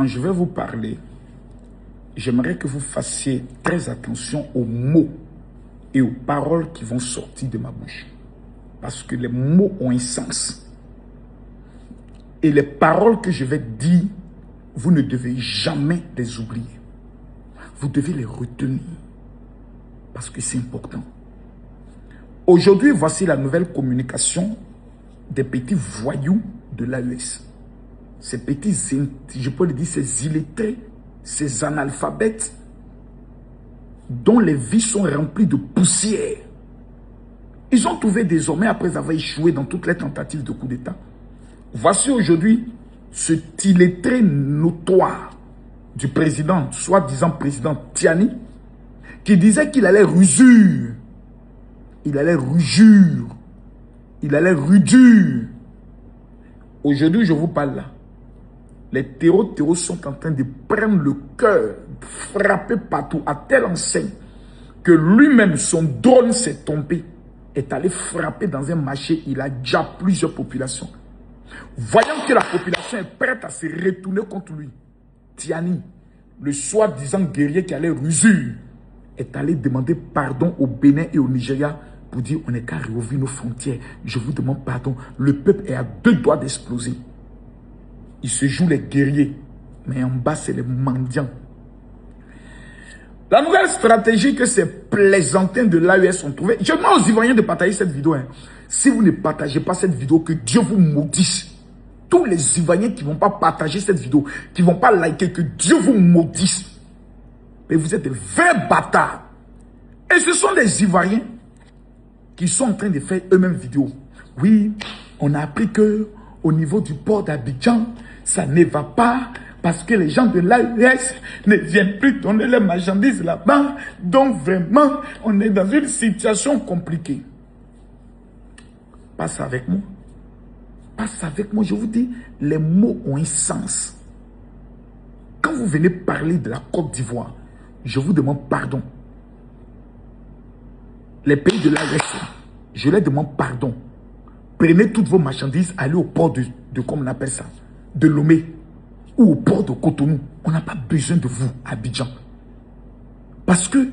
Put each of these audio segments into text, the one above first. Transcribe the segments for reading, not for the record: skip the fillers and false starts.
quand je vais vous parler, j'aimerais que vous fassiez très attention aux mots et aux paroles qui vont sortir de ma bouche. Parce que les mots ont un sens. Et les paroles que je vais dire, vous ne devez jamais les oublier. Vous devez les retenir. Parce que c'est important. Aujourd'hui, voici la nouvelle communication des petits voyous de l'AES. Ces petits, je peux le dire, ces illettrés, ces analphabètes, dont les vies sont remplies de poussière. Ils ont trouvé désormais, après avoir échoué dans toutes les tentatives de coup d'État, voici aujourd'hui ce illettré notoire du président, soi-disant président Tiani, qui disait qu'il allait rusure. Il allait rugir. Il allait rudur. Aujourd'hui, je vous parle là. Les terreaux sont en train de prendre le cœur, frapper partout, à telle enseigne que lui-même, son drone s'est tombé, est allé frapper dans un marché. Il a déjà plusieurs populations. Voyant que la population est prête à se retourner contre lui, Tiani, le soi-disant guerrier qui allait rusure, est allé demander pardon au Bénin et au Nigeria pour dire on n'est qu'à rouvrir nos frontières. Je vous demande pardon. Le peuple est à 2 doigts d'exploser. Ils se jouent les guerriers, mais en bas c'est les mendiants. La nouvelle stratégie que ces plaisantins de l'AES ont trouvée, je demande aux Ivoiriens de partager cette vidéo. Si vous ne partagez pas cette vidéo, que Dieu vous maudisse. Tous les Ivoiriens qui ne vont pas partager cette vidéo, qui ne vont pas liker, que Dieu vous maudisse. Mais vous êtes des vrais bâtards. Et ce sont des Ivoiriens qui sont en train de faire eux-mêmes vidéo. Oui, on a appris que au niveau du port d'Abidjan, ça ne va pas parce que les gens de l'AES ne viennent plus donner les marchandises là-bas. Donc vraiment, on est dans une situation compliquée. Passe avec moi. Passe avec moi, je vous dis, les mots ont un sens. Quand vous venez parler de la Côte d'Ivoire, je vous demande pardon. Les pays de l'AES, je les demande pardon. Prenez toutes vos marchandises, allez au port de comment on appelle ça, de Lomé ou au port de Cotonou. On n'a pas besoin de vous, Abidjan. Parce que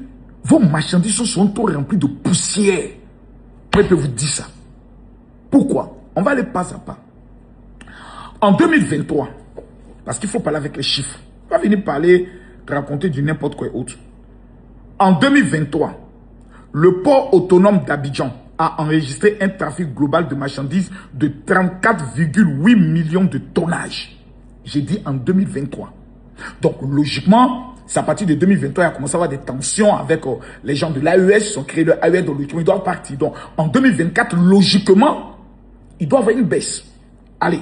vos marchandises sont trop remplies de poussière. Moi, je peux vous dire ça. Pourquoi? On va aller pas à pas. En 2023, parce qu'il faut parler avec les chiffres, on va venir parler, raconter du n'importe quoi autre. En 2023, le port autonome d'Abidjan a enregistré un trafic global de marchandises de 34,8 millions de tonnages. J'ai dit en 2023. Donc, logiquement, c'est à partir de 2023, il a commencé à avoir des tensions avec les gens de l'AES. Ils ont créé le AES, donc ils doivent partir. Donc, en 2024, logiquement, il doit y avoir une baisse. Allez.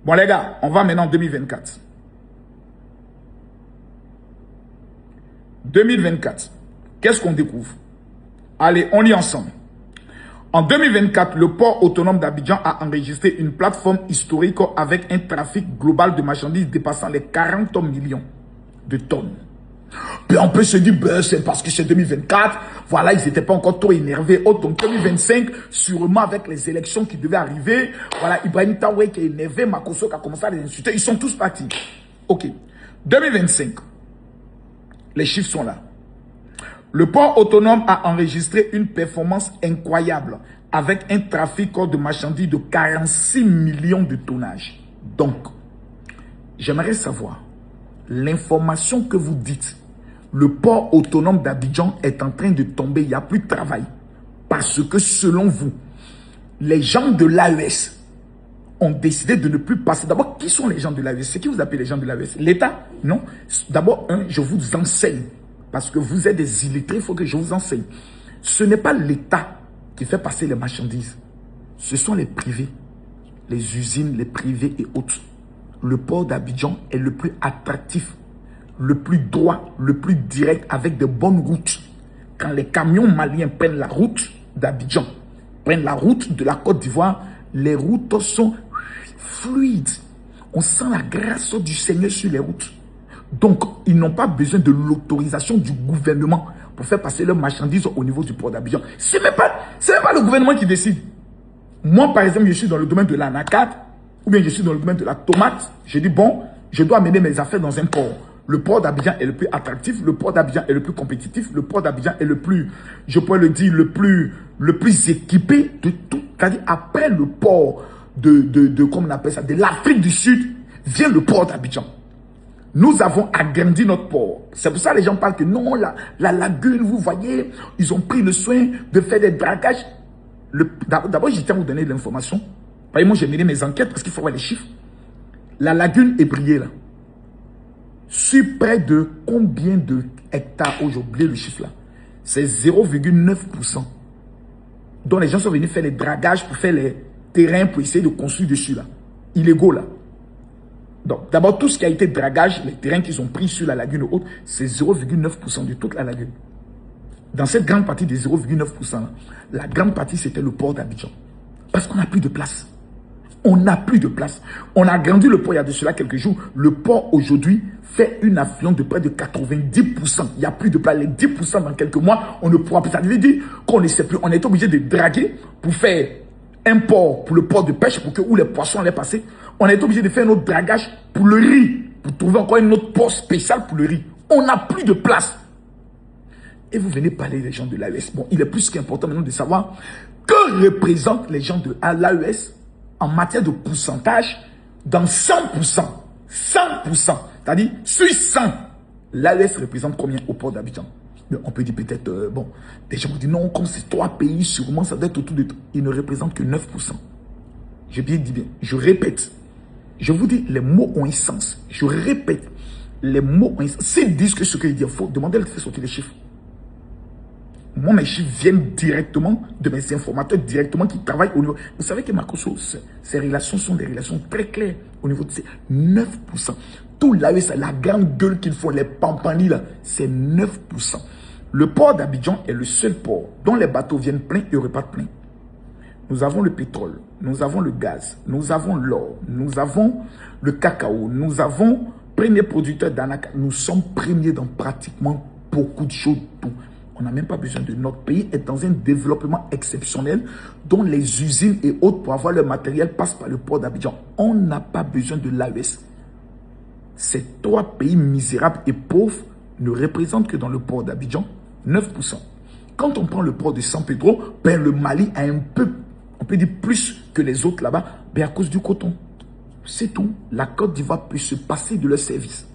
Bon, les gars, on va maintenant en 2024. 2024. Qu'est-ce qu'on découvre? Allez, on lit ensemble. En 2024, le port autonome d'Abidjan a enregistré une plateforme historique avec un trafic global de marchandises dépassant les 40 millions de tonnes. Puis on peut se dire, ben, c'est parce que c'est 2024, voilà, ils n'étaient pas encore trop énervés. Oh, donc 2025, sûrement avec les élections qui devaient arriver, voilà, Ibrahim Traoré qui est énervé, Makosso qui a commencé à les insulter, ils sont tous partis. Ok, 2025, les chiffres sont là. Le port autonome a enregistré une performance incroyable avec un trafic de marchandises de 46 millions de tonnages. Donc, j'aimerais savoir, l'information que vous dites, le port autonome d'Abidjan est en train de tomber, il n'y a plus de travail. Parce que selon vous, les gens de l'AES ont décidé de ne plus passer. D'abord, qui sont les gens de l'AES? C'est qui vous appelez les gens de l'AES? L'État? Non. D'abord, je vous enseigne. Parce que vous êtes des illettrés, il faut que je vous enseigne. Ce n'est pas l'État qui fait passer les marchandises. Ce sont les privés, les usines, les privés et autres. Le port d'Abidjan est le plus attractif, le plus droit, le plus direct, avec de bonnes routes. Quand les camions maliens prennent la route d'Abidjan, prennent la route de la Côte d'Ivoire, les routes sont fluides. On sent la grâce du Seigneur sur les routes. Donc, ils n'ont pas besoin de l'autorisation du gouvernement pour faire passer leurs marchandises au niveau du port d'Abidjan. Ce n'est même pas le gouvernement qui décide. Moi, par exemple, je suis dans le domaine de l'anacate, ou bien je suis dans le domaine de la tomate. Je dis, bon, Je dois mener mes affaires dans un port. Le port d'Abidjan est le plus attractif, le port d'Abidjan est le plus compétitif, le port d'Abidjan est le plus, je pourrais le dire, le plus équipé de tout. C'est-à-dire, après le port comment on appelle ça, de l'Afrique du Sud, vient le port d'Abidjan. Nous avons agrandi notre port. C'est pour ça que les gens parlent que non, la lagune, vous voyez, ils ont pris le soin de faire des dragages. D'abord, je tiens à vous donner l'information. Moi, j'ai mené mes enquêtes parce qu'il faut voir les chiffres. La lagune est brillée là. Sur près de combien de hectares, j'ai oublié le chiffre là. C'est 0,9%. Donc les gens sont venus faire les dragages pour faire les terrains pour essayer de construire dessus là. Illégaux là. Donc d'abord tout ce qui a été dragage, les terrains qu'ils ont pris sur la lagune haute, c'est 0,9% de toute la lagune. Dans cette grande partie des 0,9%, là, la grande partie c'était le port d'Abidjan. Parce qu'on n'a plus de place. On n'a plus de place. On a agrandi le port il y a de cela quelques jours. Le port aujourd'hui fait une affluence de près de 90%. Il n'y a plus de place. Les 10% dans quelques mois, on ne pourra plus. Ça veut dire qu'on ne sait plus. On est obligé de draguer pour faire un port pour le port de pêche, pour que où les poissons allaient passer. On est obligé de faire un autre dragage pour le riz, pour trouver encore un autre port spécial pour le riz. On n'a plus de place. Et vous venez parler des gens de l'AES. Bon, il est plus qu'important maintenant de savoir que représentent les gens de l'AES en matière de pourcentage dans 100%. 100%. C'est-à-dire, sur 100, l'AES représente combien au port d'Abidjan? On peut dire peut-être, bon, des gens vont dire non, comme c'est 3 pays, sûrement ça doit être autour de tout. Ils ne représentent que 9%. J'ai bien dit bien. Je répète. Je vous dis, les mots ont un sens. Je répète. Les mots ont un sens. S'ils disent que ce qu'ils disent, il faut demander de faire sortir les chiffres. Moi, mes chiffres viennent directement de mes informateurs, directement qui travaillent au niveau. Vous savez que Makosso, ces relations sont des relations très claires au niveau de ces 9%. Tout l'AES, la grande gueule qu'ils font, les pampanis là, c'est 9%. Le port d'Abidjan est le seul port dont les bateaux viennent pleins et repartent pleins. Nous avons le pétrole, nous avons le gaz, nous avons l'or, nous avons le cacao, nous avons premier producteur d'anacarde. Nous sommes premiers dans pratiquement beaucoup de choses. Tout. On n'a même pas besoin de notre pays est dans un développement exceptionnel dont les usines et autres pour avoir le matériel passent par le port d'Abidjan. On n'a pas besoin de l'AES. Ces 3 pays misérables et pauvres ne représentent que dans le port d'Abidjan 9%. Quand on prend le port de San Pedro, ben le Mali a un peu, on peut dire plus que les autres là-bas, ben à cause du coton. C'est tout. La Côte d'Ivoire peut se passer de leur service.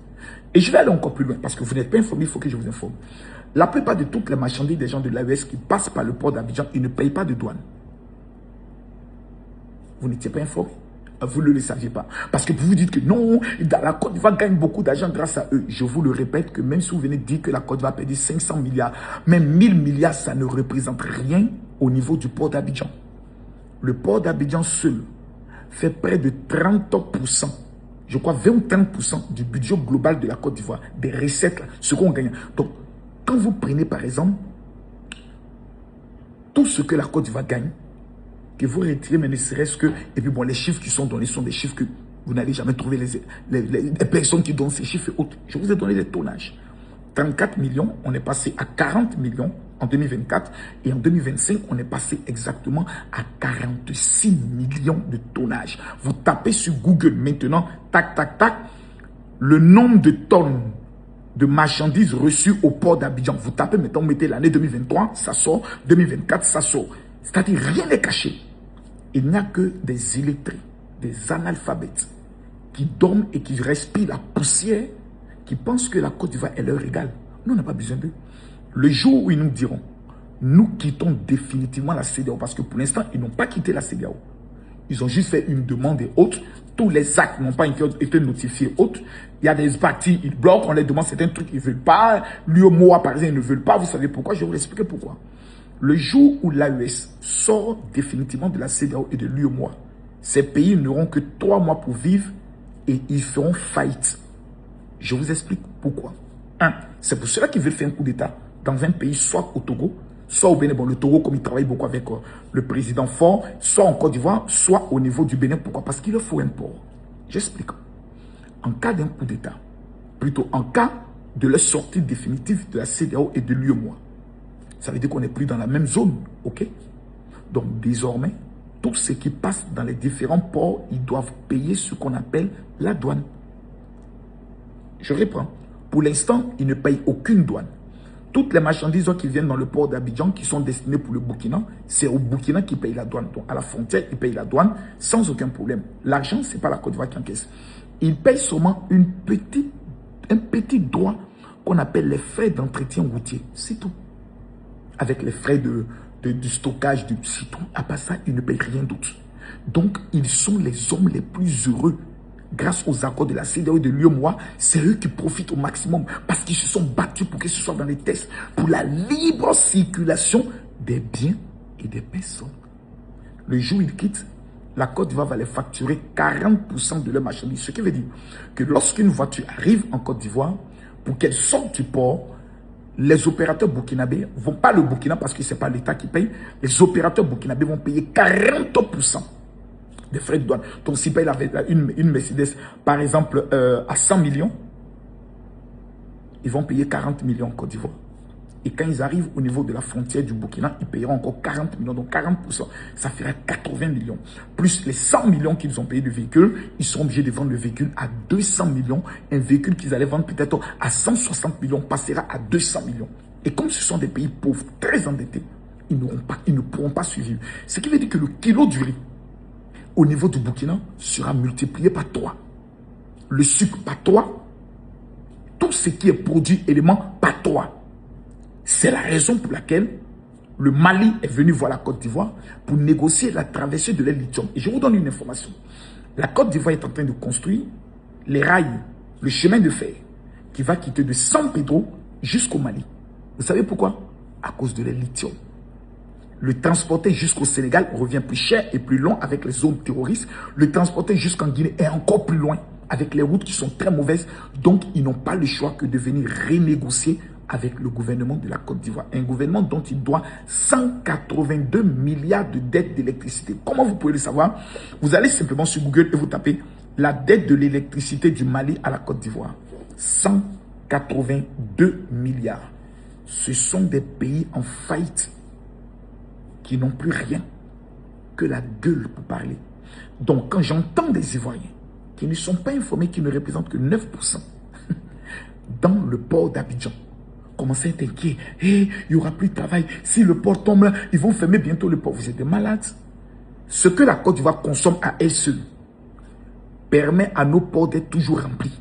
Et je vais aller encore plus loin parce que vous n'êtes pas informé, il faut que je vous informe. La plupart de toutes les marchandises des gens de l'AES qui passent par le port d'Abidjan, ils ne payent pas de douane. Vous n'étiez pas informé. Vous ne le saviez pas. Parce que vous vous dites que non, la Côte d'Ivoire gagne beaucoup d'argent grâce à eux. Je vous le répète que même si vous venez de dire que la Côte d'Ivoire a perdu 500 milliards, même 1000 milliards, ça ne représente rien au niveau du port d'Abidjan. Le port d'Abidjan seul fait près de 30%. Je crois 20 ou 30% du budget global de la Côte d'Ivoire, des recettes, là, ce qu'on gagne. Donc, quand vous prenez par exemple tout ce que la Côte d'Ivoire gagne, que vous retirez, mais ne serait-ce que, et puis bon, les chiffres qui sont donnés sont des chiffres que vous n'allez jamais trouver les personnes qui donnent ces chiffres et autres. Je vous ai donné des tonnages. 34 millions, on est passé à 40 millions en 2024 et en 2025, on est passé exactement à 46 millions de tonnages. Vous tapez sur Google maintenant, tac, tac, tac, le nombre de tonnes de marchandises reçues au port d'Abidjan. Vous tapez maintenant, vous mettez l'année 2023, ça sort, 2024, ça sort. C'est-à-dire, rien n'est caché. Il n'y a que des illettrés, des analphabètes qui dorment et qui respirent la poussière, qui pensent que la Côte d'Ivoire est leur égale. Nous, on n'a pas besoin d'eux. Le jour où ils nous diront, nous quittons définitivement la CEDEAO, parce que pour l'instant, ils n'ont pas quitté la CEDEAO. Ils ont juste fait une demande et autres. Tous les actes n'ont pas été notifiés autres. Il y a des partis, ils bloquent, on les demande certains trucs, ils ne veulent pas. L'UEMOA, par exemple, ils ne veulent pas. Vous savez pourquoi? Je vais vous expliquer pourquoi. Le jour où l'AES sort définitivement de la CEDEAO et de l'UEMOA, ces pays n'auront que 3 mois pour vivre et ils feront faillite. Je vous explique pourquoi. 1. C'est pour cela qu'ils veulent faire un coup d'État dans un pays, soit au Togo, soit au Bénin. Bon, le Togo, comme il travaille beaucoup avec le président Faure, soit en Côte d'Ivoire, soit au niveau du Bénin. Pourquoi? Parce qu'il leur faut un port. J'explique. En cas d'un coup d'État, plutôt en cas de la sortie définitive de la CEDEAO et de l'UEMOA, ça veut dire qu'on n'est plus dans la même zone, ok? Donc désormais, tout ce qui passe dans les différents ports, ils doivent payer ce qu'on appelle la douane. Je reprends. Pour l'instant, ils ne payent aucune douane. Toutes les marchandises qui viennent dans le port d'Abidjan, qui sont destinées pour le Burkina, c'est au Burkina qui paye la douane. Donc, à la frontière, ils payent la douane sans aucun problème. L'argent, ce n'est pas la Côte d'Ivoire qui encaisse. Ils payent seulement un petit droit qu'on appelle les frais d'entretien routier. C'est tout. Avec les frais du stockage, du citron. À part ça, ils ne payent rien d'autre. Donc, ils sont les hommes les plus heureux. Grâce aux accords de la CEDEAO et de l'UEMOA, c'est eux qui profitent au maximum parce qu'ils se sont battus pour que ce soit dans les tests, pour la libre circulation des biens et des personnes. Le jour où ils quittent, la Côte d'Ivoire va les facturer 40% de leurs marchandises. Ce qui veut dire que lorsqu'une voiture arrive en Côte d'Ivoire, pour qu'elle sorte du port, les opérateurs burkinabés vont pas le Burkina parce que ce n'est pas l'État qui paye. Les opérateurs burkinabés vont payer 40% des frais de douane. Donc, s'ils payent une Mercedes, par exemple, à 100 millions, ils vont payer 40 millions en Côte d'Ivoire. Et quand ils arrivent au niveau de la frontière du Burkina, ils payeront encore 40 millions. Donc, 40%, ça fera 80 millions. Plus les 100 millions qu'ils ont payé de véhicule, ils sont obligés de vendre le véhicule à 200 millions. Un véhicule qu'ils allaient vendre peut-être à 160 millions passera à 200 millions. Et comme ce sont des pays pauvres, très endettés, ils ne pourront pas survivre. Ce qui veut dire que le kilo du riz, au niveau du Burkina, sera multiplié par 3. Le sucre par 3. Tout ce qui est produit élément par 3. C'est la raison pour laquelle le Mali est venu voir la Côte d'Ivoire pour négocier la traversée de l'air lithium. Et je vous donne une information. La Côte d'Ivoire est en train de construire les rails, le chemin de fer qui va quitter de San Pedro jusqu'au Mali. Vous savez pourquoi? À cause de l'air lithium. Le transporter jusqu'au Sénégal revient plus cher et plus long avec les zones terroristes. Le transporter jusqu'en Guinée est encore plus loin avec les routes qui sont très mauvaises. Donc, ils n'ont pas le choix que de venir renégocier avec le gouvernement de la Côte d'Ivoire. Un gouvernement dont il doit 182 milliards de dettes d'électricité. Comment vous pouvez le savoir? Vous allez simplement sur Google et vous tapez la dette de l'électricité du Mali à la Côte d'Ivoire. 182 milliards. Ce sont des pays en faillite qui n'ont plus rien que la gueule pour parler. Donc, quand j'entends des Ivoiriens qui ne sont pas informés, qui ne représentent que 9% dans le port d'Abidjan, commencer à être inquiet. Hey, il n'y aura plus de travail. Si le port tombe là, ils vont fermer bientôt le port. Vous êtes des malades. Ce que la Côte d'Ivoire consomme à elle seule permet à nos ports d'être toujours remplis.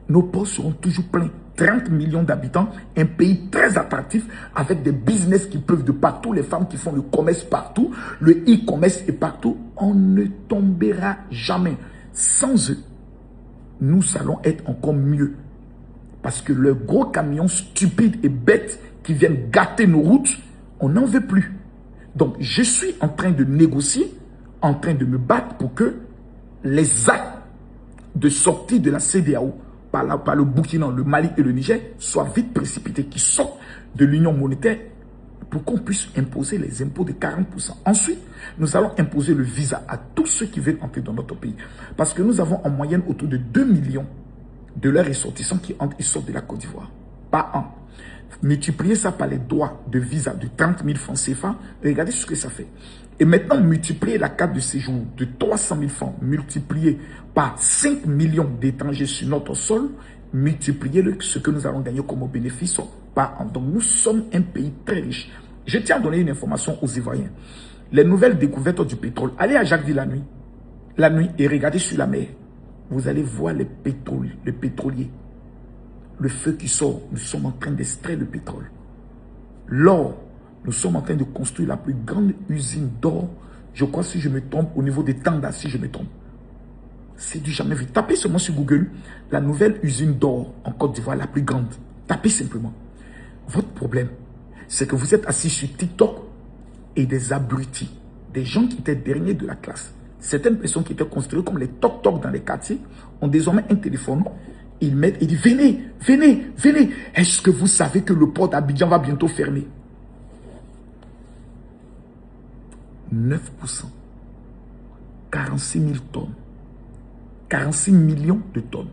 Nos ports seront toujours pleins. 30 millions d'habitants, un pays très attractif avec des business qui peuvent de partout, les femmes qui font le commerce partout, le e-commerce est partout. On ne tombera jamais. Sans eux, nous allons être encore mieux. Parce que le gros camions stupides et bêtes qui viennent gâter nos routes, on n'en veut plus. Donc, je suis en train de négocier, en train de me battre pour que les actes de sortie de la CEDEAO par le Burkina, le Mali et le Niger soient vite précipités, qui sortent de l'union monétaire pour qu'on puisse imposer les impôts de 40%. Ensuite, nous allons imposer le visa à tous ceux qui veulent entrer dans notre pays. Parce que nous avons en moyenne autour de 2 millions de leurs ressortissants qui entrent et sortent de la Côte d'Ivoire par an. Multipliez ça par les droits de visa de 30 000 francs CFA, regardez ce que ça fait. Et maintenant, multipliez la carte de séjour de 300 000 francs, multiplié par 5 millions d'étrangers sur notre sol, multipliez ce que nous allons gagner comme bénéfice par an. Donc, nous sommes un pays très riche. Je tiens à donner une information aux Ivoiriens. Les nouvelles découvertes du pétrole. Allez à Jacquesville la nuit et regardez sur la mer. Vous allez voir les pétroliers. Le feu qui sort, nous sommes en train d'extraire le pétrole. L'or, nous sommes en train de construire la plus grande usine d'or. Je crois, si je me trompe, au niveau des Tanda, si je me trompe. C'est du jamais vu. Tapez seulement sur Google la nouvelle usine d'or en Côte d'Ivoire, la plus grande. Tapez simplement. Votre problème, c'est que vous êtes assis sur TikTok et des abrutis, des gens qui étaient derniers de la classe. Certaines personnes qui étaient considérées comme les toc-toc dans les quartiers ont désormais un téléphone. Ils mettent et disent, venez, venez, venez. Est-ce que vous savez que le port d'Abidjan va bientôt fermer? 9%. 46 000 tonnes. 46 millions de tonnes.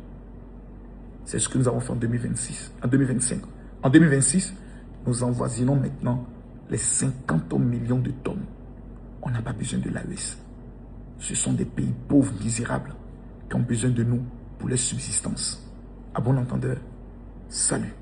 C'est ce que nous avons fait en 2026, en 2025. En 2026, nous envoisinons maintenant les 50 millions de tonnes. On n'a pas besoin de l'AES. Ce sont des pays pauvres, misérables, qui ont besoin de nous pour leur subsistance. À bon entendeur, salut.